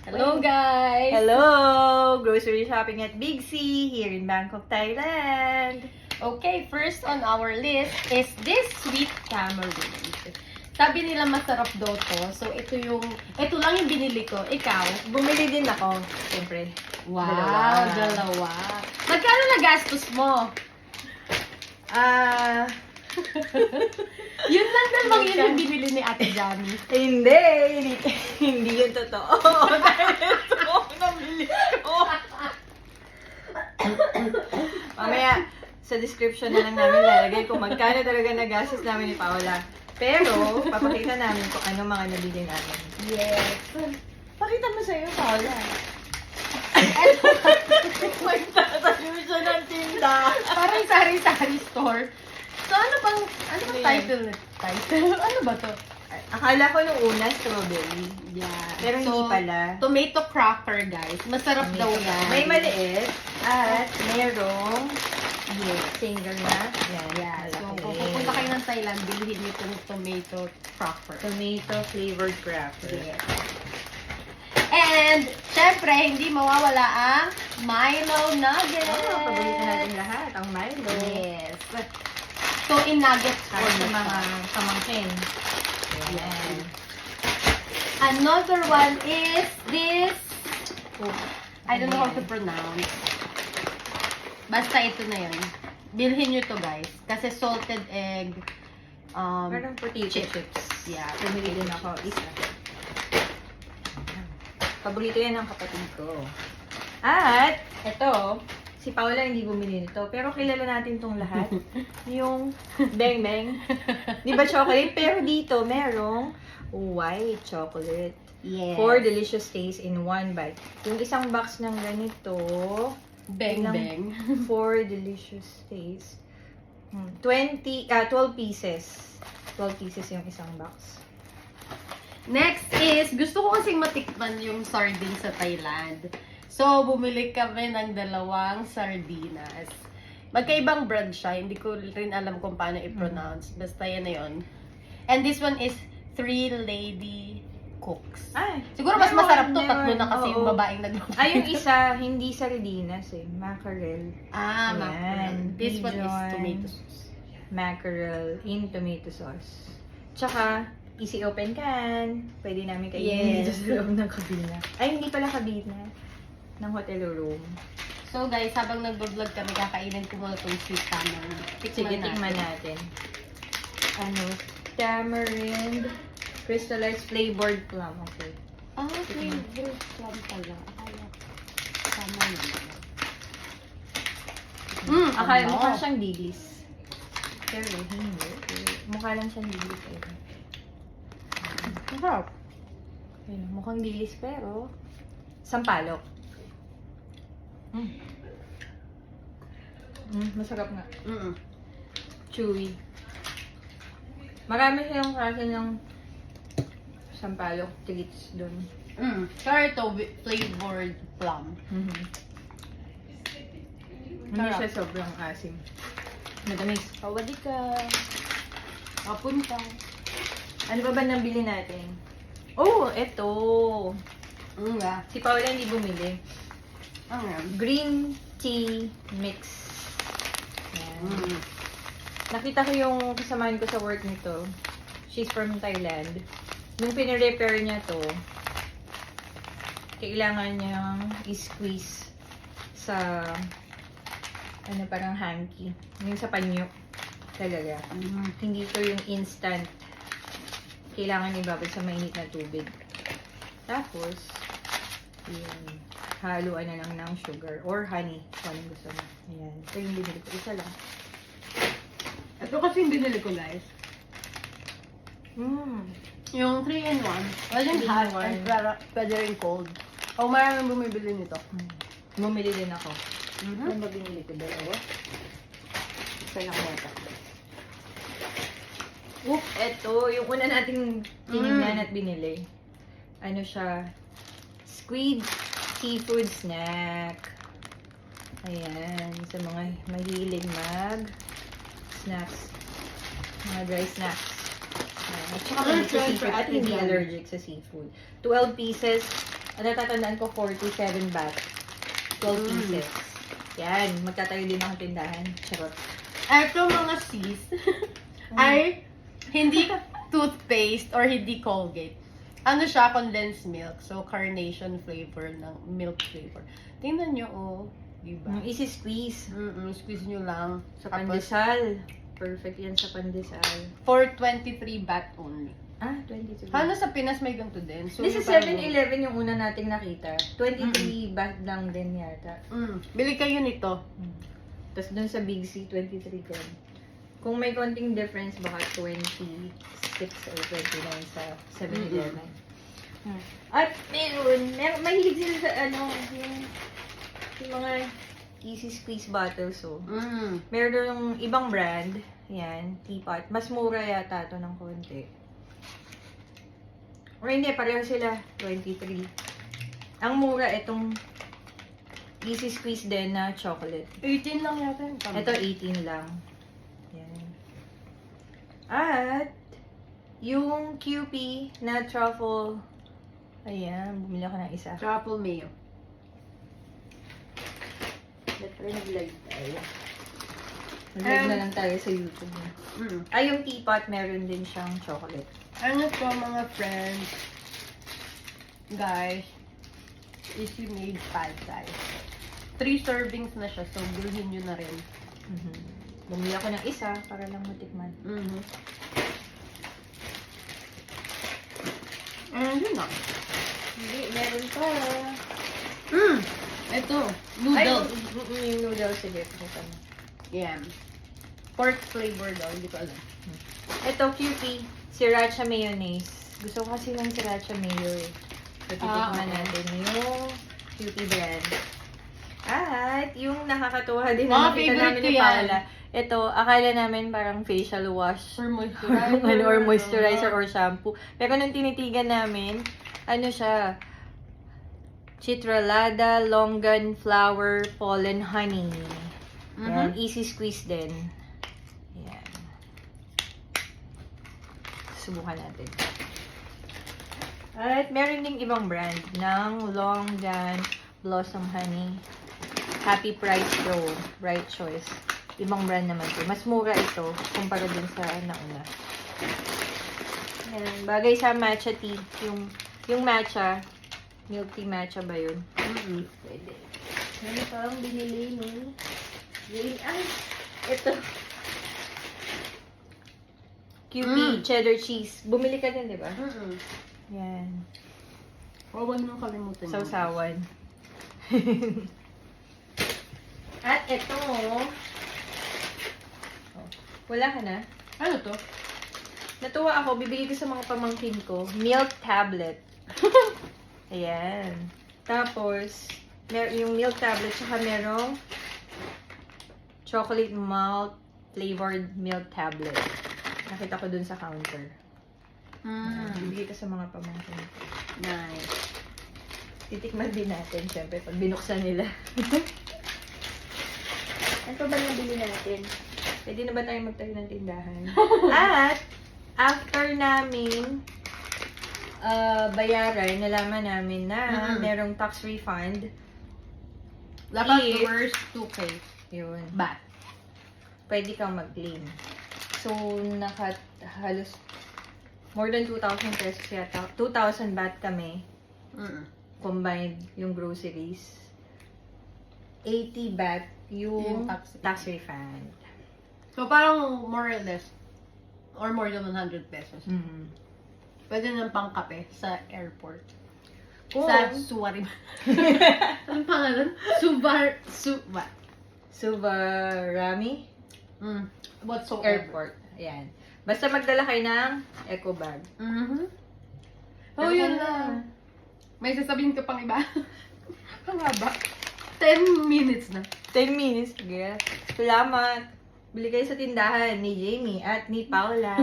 Hello guys! Hello! Grocery shopping at Big C here in Bangkok, Thailand. Okay, first on our list is this sweet tamarind. Sabi nila masarap daw to. So, ito lang yung binili ko. Ikaw? Bumili din ako, siyempre. Wow, dalawa. Magkano nagastos mo? Yun lang naman yun yung binili ni Ate Jamie. Hindi yun totoo. Dahil ito ang nabili ko. Mamaya, sa description na lang namin lalagay kung magkano talaga nagastos namin ni Paola. Pero, papakita namin kung ano mga nabili namin. Yes. Pakita mo sa'yo, Paola. Magtatayo siya ng tinda. Parang sari-sari store. So, ano bang title? Ano ba to? Akala ko nung una, strawberry. Yeah. Pero hindi pala. Tomato cracker, guys. Masarap daw yan. May maliit at merong single na. Yan. Yeah. So, kung pupunta kayo ng Thailand, bilhin niyo itong tomato cracker. Tomato flavored cracker. Yes. And, syempre, hindi mawawala ang Milo Nuggets. Paborito natin lahat, ang Milo. Yes. So, in nuggets Para sa form. mga pamangkin. Yan. Another one is this. I don't know how to pronounce. Basta ito na yun. Bilhin nyo to, guys. Kasi salted egg Parang potato chips. Yeah. Pumili din ako isa. Paborito yan ng kapatid ko. At, ito, si Paula hindi bumili nito. Pero kilala natin tong lahat. Yung Beng Beng. Di ba chocolate? Pero dito, merong white chocolate. Yes. 4 delicious tastes in one bite. Yung isang box ng ganito, Bang bang. 4 delicious tastes. 12 pieces. 12 pieces yung isang box. Next is, gusto ko kasing matikman yung sardine sa Thailand. So, bumili kami ng dalawang sardinas. Magkaibang brand siya. Hindi ko rin alam kung paano i-pronounce. Basta yan na yun. And this one is 3 Lady Cooks. Ay, Siguro mas masarap to. meron. Tatlo na kasi yung Oo. babaeng nagluto. Ay, yung isa, hindi sardinas mackerel. Ah, Ayan. mackerel. This one is Dijon. tomato sauce. Mackerel in tomato sauce. Tsaka, easy open can. Pwede namin kainin Yes. dito sa loob ng kabina. Ay, hindi pala kabina. Ng hotel room. So guys, habang nag-vlog kami, kakainin ko muna itong sweet tamarind. Sige, tikman natin. Ano? Tamarind, crystallized flavored plum. Okay. Ah, flavored plum pala. Akala. Tama yun. Akala mukha siyang dilis. Pero hindi. Mukha lang siyang dilis. Masarap. Ayun, mukhang dilis pero sampalok. Masarap nga. Chewy. Marami silang klase ng sampalok treats doon. Sorry to flavored plum. Hindi siya sobrang asim. Matamis. Kawadi ka. Papunta. Ano ba nabili natin? Oh, eto. Nga. Si Paula hindi bumili. Ano yan? Green tea mix. Yan. Nakita ko yung kasamahan ko sa work nito. She's from Thailand. Nung pinirepair niya to, kailangan niyang i-squeeze sa ano parang hanky. Yung sa panyo. Talaga. Hindi to yung instant. Kailangan ibabad sa mainit na tubig. Tapos, yun. Haluan na lang ng sugar or honey. Kung anong gusto mo. Ayan. Ito yung binili ko. Isa lang. Ito kasi yung binili ko, guys. Yung 3-in-1. Pwedeng hot and pwede rin cold. O maraming bumibili nito. Bumili din ako. Ano ba binili ko? Dalawa? Isa lang yata. Eto, yung una nating tinignan at binili. Ano siya? Squid seafood snack. Ayan. Sa mga mahilig snacks. Mga dry snacks. At saka hindi sa seafood. At hindi allergic sa seafood. 12 pieces. At natatandaan ko 47 baht. 12 pieces. Yan, magtatayo din ako tindahan. Charot. Ito mga sis, ay hindi toothpaste or hindi Colgate. Ano siya? Condensed milk. So, carnation flavor ng milk flavor. Tingnan nyo, oh. Diba? Easy squeeze. Squeeze nyo lang. Sa Tapos, pandesal. Perfect yan sa pandesal. for 23 baht only. Ah, 22. Hala sa Pinas may ganito din. So, This is yung parang- 7-Eleven yung una nating nakita. 23 baht lang din yata. Bili kayo nito. Tapos dun sa Big C, 23 din. Kung may konting difference, baka 26 or 29 sa 7-Eleven. At meron, mahilig sila sa yung mga easy squeeze bottles, so. Meron yung ibang brand, yan, teapot. Mas mura yata ito ng konti. Or hindi, pareho sila, 23. Ang mura itong easy squeeze din na chocolate. 18 lang yata yung Ito 18 lang. Yan. At yung QP na truffle, ayan, bumili ako ng isa. Truffle mayo. Pero nag-live tayo. Nag-live na lang tayo sa YouTube. Ay, yung teapot, meron din siyang chocolate. Ano to mga friends? Guys, easy made pad thai. 3 servings na siya, so bilhin nyo na rin. Bumili ako ng isa para lang matikman. Yun na. Hindi, meron pa. Ito, noodles. Ay, yung noodles, sige. Pakita mo. Yeah. Pork flavor daw, hindi ko alam. Ito, QP. Sriracha mayonnaise. Gusto ko kasi ng sriracha mayo eh. So, titikman okay. natin yung QP brand. At yung nakakatuwa din Mga na nakita favorite namin ko ni yan. Paula. Ito, akala namin parang facial wash. Or moisturizer. Or moisturizer or shampoo. Pero nung tinitigan namin, ano siya? Citralada, longan, flower, pollen, honey. Yan, easy squeeze din. Yan. Subukan natin. At meron ding ibang brand ng longan, blossom honey, happy price pro, right choice. Ibang brand naman to. Mas mura ito kumpara din sa nauna. Yan, bagay sa matcha tea. Yung matcha, milk tea matcha ba yun? Pwede. Ano pa ang binili mo? Ay, ito. QP, cheddar cheese. Bumili ka din, di ba? Yan. Huwag nyo kalimutan. yun. Sausawan. At ito, wala ka na? Ano to? Natuwa ako, bibigay ko sa mga pamangkin ko, milk tablet. Ayan. Tapos, yung milk tablet, saka merong chocolate malt flavored milk tablet. Nakita ko dun sa counter. Bibigay ko sa mga pamangkin ko. Nice. Titikman din natin, syempre, pag binuksan nila. Ano pa ba nabili natin? Pwede na ba tayo magtayo ng tindahan? At, after namin bayaran, nalaman namin na merong tax refund. Dapat If- worst 2K. Yun. Baht. Pwede kang mag-claim. So, halos more than 2,000 pesos yata. 2,000 baht kami. Combined yung groceries. 80 baht yung Yung tax tax refund. So, parang more or less, or more than 100 pesos. Pwede nang pangkape sa airport. Sa Suwari. Anong pangalan? Suvarami What's so Airport. Ayan. Basta magdala kayo ng eco bag. Oh, yun lang. May sasabihin ka pang iba? Ang haba. 10 minutes na. 10 minutes. Sige. Salamat. Bili kayo sa tindahan ni Jamie at ni Paula.